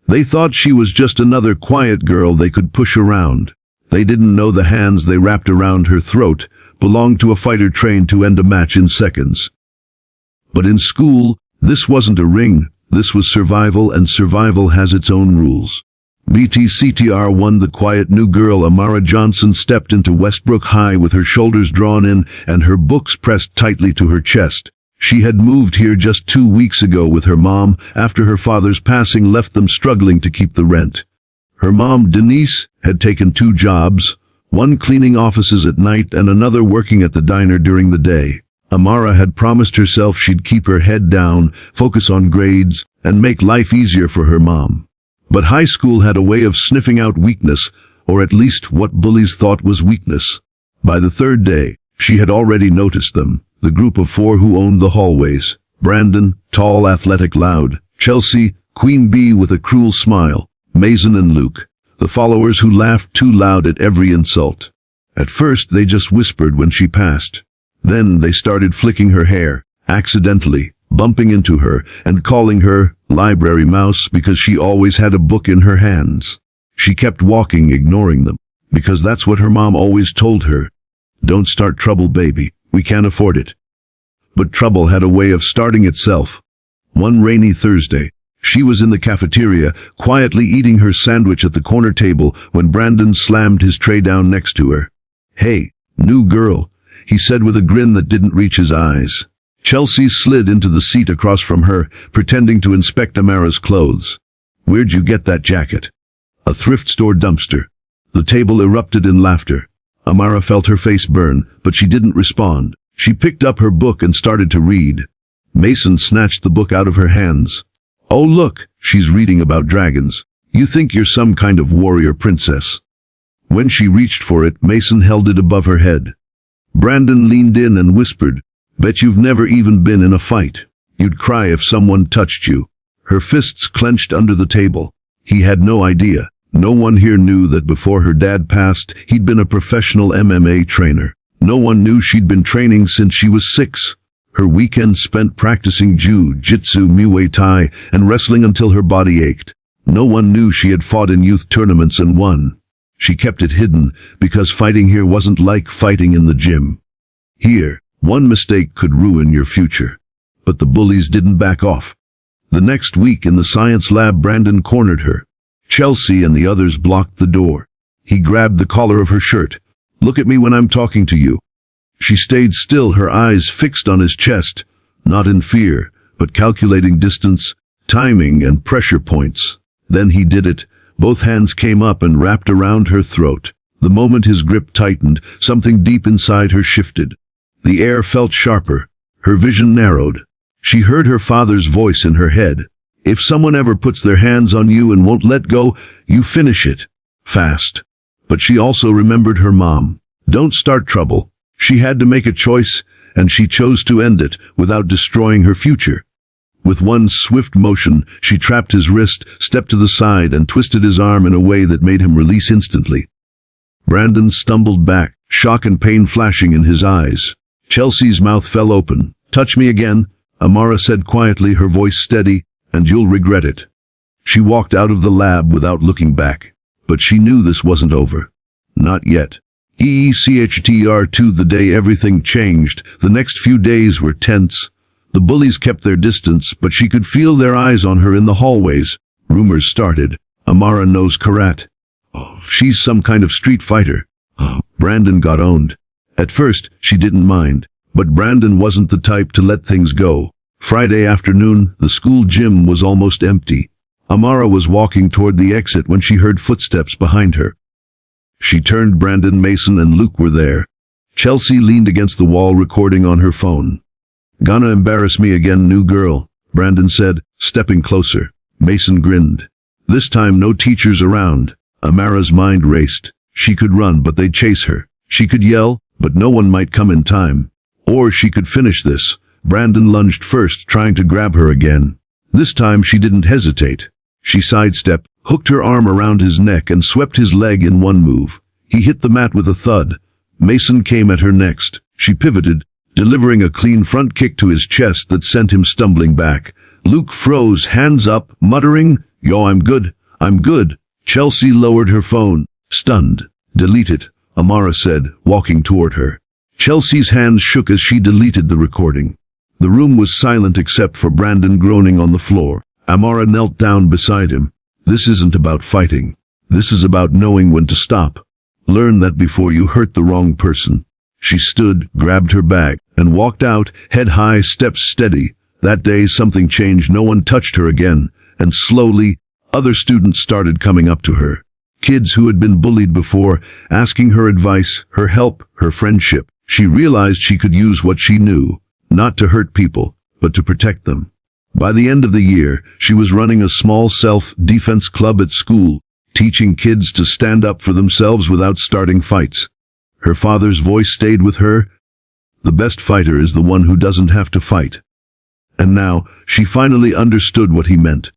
They thought she was just another quiet girl they could push around. They didn't know the hands they wrapped around her throat belonged to a fighter trained to end a match in seconds. But in school, this wasn't a ring, this was survival, and survival has its own rules. BTCTR 1. The quiet new girl Amara Johnson stepped into Westbrook High with her shoulders drawn in and her books pressed tightly to her chest. She had moved here just 2 weeks ago with her mom after her father's passing left them struggling to keep the rent. Her mom, Denise, had taken 2 jobs, one cleaning offices at night and another working at the diner during the day. Amara had promised herself she'd keep her head down, focus on grades, and make life easier for her mom. But high school had a way of sniffing out weakness, or at least what bullies thought was weakness. By the 3rd day, she had already noticed them, the group of 4 who owned the hallways. Brandon, tall, athletic, loud. Chelsea, Queen Bee with a cruel smile. Mason and Luke, the followers who laughed too loud at every insult. At first they just whispered when she passed. Then they started flicking her hair, accidentally, bumping into her, and calling her Library Mouse because she always had a book in her hands. She kept walking, ignoring them, because that's what her mom always told her. Don't start trouble, baby. We can't afford it. But trouble had a way of starting itself. One rainy Thursday, she was in the cafeteria, quietly eating her sandwich at the corner table when Brandon slammed his tray down next to her. "Hey, new girl," he said with a grin that didn't reach his eyes. Chelsea slid into the seat across from her, pretending to inspect Amara's clothes. "Where'd you get that jacket?" "A thrift store dumpster." The table erupted in laughter. Amara felt her face burn, but she didn't respond. She picked up her book and started to read. Mason snatched the book out of her hands. "Oh look, she's reading about dragons. You think you're some kind of warrior princess." When she reached for it, Mason held it above her head. Brandon leaned in and whispered, "Bet you've never even been in a fight. You'd cry if someone touched you." Her fists clenched under the table. He had no idea. No one here knew that before her dad passed, he'd been a professional MMA trainer. No one knew she'd been training since she was 6. Her weekends spent practicing jiu-jitsu, Muay Thai, and wrestling until her body ached. No one knew she had fought in youth tournaments and won. She kept it hidden because fighting here wasn't like fighting in the gym. Here, one mistake could ruin your future. But the bullies didn't back off. The next week in the science lab, Brandon cornered her. Chelsea and the others blocked the door. He grabbed the collar of her shirt. "Look at me when I'm talking to you." She stayed still, her eyes fixed on his chest, not in fear, but calculating distance, timing, and pressure points. Then he did it. Both hands came up and wrapped around her throat. The moment his grip tightened, something deep inside her shifted. The air felt sharper. Her vision narrowed. She heard her father's voice in her head. "If someone ever puts their hands on you and won't let go, you finish it. Fast." But she also remembered her mom. Don't start trouble. She had to make a choice, and she chose to end it without destroying her future. With one swift motion, she trapped his wrist, stepped to the side, and twisted his arm in a way that made him release instantly. Brandon stumbled back, shock and pain flashing in his eyes. Chelsea's mouth fell open. "Touch me again," Amara said quietly, her voice steady, "and you'll regret it." She walked out of the lab without looking back. But she knew this wasn't over. Not yet. EECHTR2. The day everything changed, the next few days were tense. The bullies kept their distance, but she could feel their eyes on her in the hallways. Rumors started. "Amara knows karate. Oh, she's some kind of street fighter." Brandon got owned. At first, she didn't mind. But Brandon wasn't the type to let things go. Friday afternoon, the school gym was almost empty. Amara was walking toward the exit when she heard footsteps behind her. She turned. Brandon, Mason, and Luke were there. Chelsea leaned against the wall, recording on her phone. "Gonna embarrass me again, new girl," Brandon said, stepping closer. Mason grinned. This time no teachers around. Amara's mind raced. She could run, but they'd chase her. She could yell, but no one might come in time. Or she could finish this. Brandon lunged first, trying to grab her again. This time she didn't hesitate. She sidestepped, hooked her arm around his neck, and swept his leg in one move. He hit the mat with a thud. Mason came at her next. She pivoted, delivering a clean front kick to his chest that sent him stumbling back. Luke froze, hands up, muttering, "Yo, I'm good." I'm good. Chelsea lowered her phone. Stunned. Delete it, Amara said, walking toward her. Chelsea's hands shook as she deleted the recording. The room was silent except for Brandon groaning on the floor. Amara knelt down beside him. This isn't about fighting. This is about knowing when to stop. Learn that before you hurt the wrong person. She stood, grabbed her bag, and walked out, head high, steps steady. That day something changed. No one touched her again, and slowly, other students started coming up to her. Kids who had been bullied before, asking her advice, her help, her friendship. She realized she could use what she knew, not to hurt people, but to protect them. By the end of the year, she was running a small self-defense club at school, teaching kids to stand up for themselves without starting fights. Her father's voice stayed with her. The best fighter is the one who doesn't have to fight. And now, she finally understood what he meant.